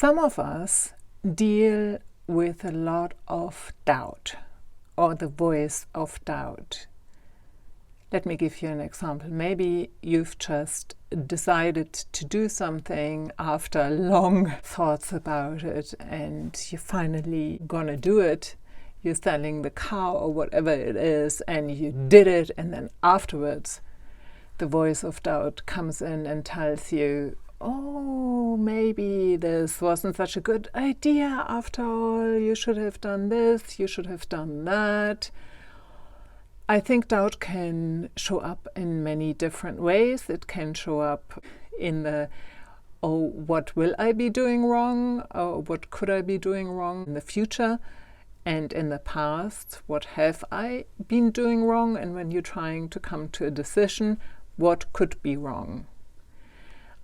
Some of us deal with a lot of doubt, or the voice of doubt. Let me give you an example. Maybe you've just decided to do something after long thoughts about it, and you're finally gonna do it. You're selling the car or whatever it is, and you did it, and then afterwards the voice of doubt comes in and tells you, oh, maybe this wasn't such a good idea after all. You should have done this, you should have done that. I think doubt can show up in many different ways. It can show up in the, oh, what will I be doing wrong? Or what could I be doing wrong in the future? And in the past, what have I been doing wrong? And when you're trying to come to a decision, what could be wrong?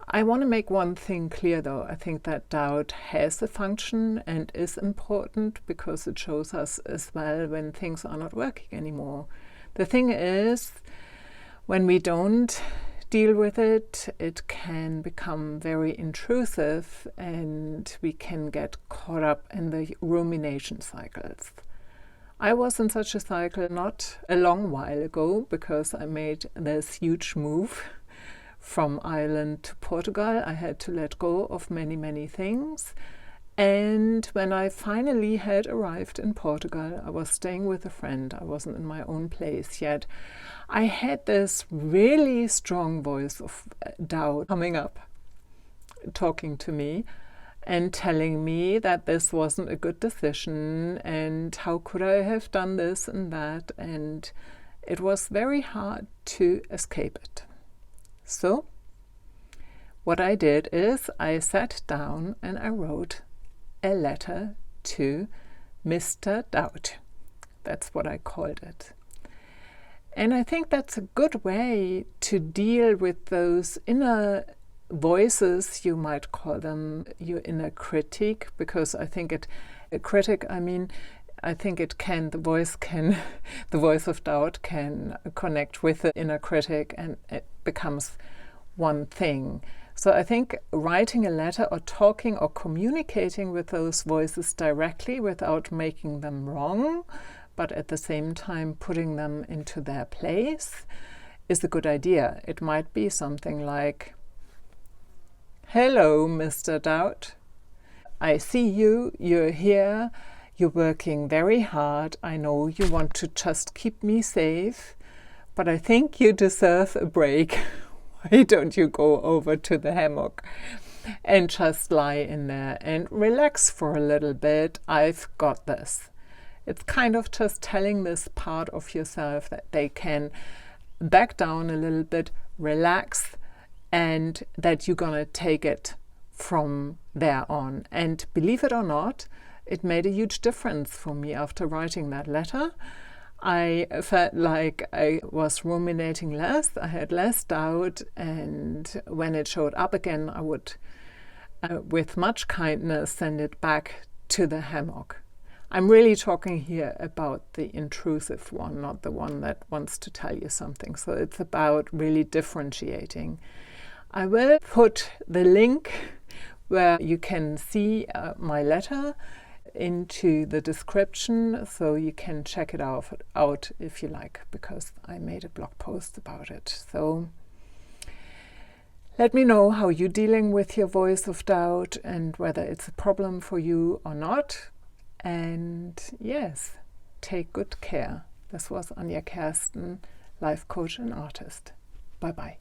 I want to make one thing clear though. I think that doubt has a function and is important because it shows us as well when things are not working anymore. The thing is, when we don't deal with it, it can become very intrusive and we can get caught up in the rumination cycles. I was in such a cycle not a long while ago because I made this huge move from Ireland to Portugal. I had to let go of many things. And when I finally had arrived in Portugal, I was staying with a friend. I wasn't in my own place yet. I had this really strong voice of doubt coming up, talking to me and telling me that this wasn't a good decision and how could I have done this and that. And it was very hard to escape it. So what I did is I sat down and I wrote a letter to Mr. Doubt. That's what I called it. And I think that's a good way to deal with those inner voices, you might call them your inner critic, because I think the voice of doubt can connect with the inner critic and it becomes one thing. So I think writing a letter or talking or communicating with those voices directly without making them wrong, but at the same time putting them into their place is a good idea. It might be something like, hello, Mr. Doubt. I see you, you're here, you're working very hard. I know you want to just keep me safe, but I think you deserve a break. Why don't you go over to the hammock and just lie in there and relax for a little bit? I've got this. It's kind of just telling this part of yourself that they can back down a little bit, relax, and that you're gonna take it from there on. And believe it or not, it made a huge difference for me after writing that letter. I felt like I was ruminating less, I had less doubt, and when it showed up again, I would, with much kindness, send it back to the hammock. I'm really talking here about the intrusive one, not the one that wants to tell you something. So it's about really differentiating. I will put the link where you can see my letter into the description, so you can check it out if you like, because I made a blog post about it. So let me know how you're dealing with your voice of doubt and whether it's a problem for you or not. And yes, take good care. This was Anja Kersten, life coach and artist. Bye-bye.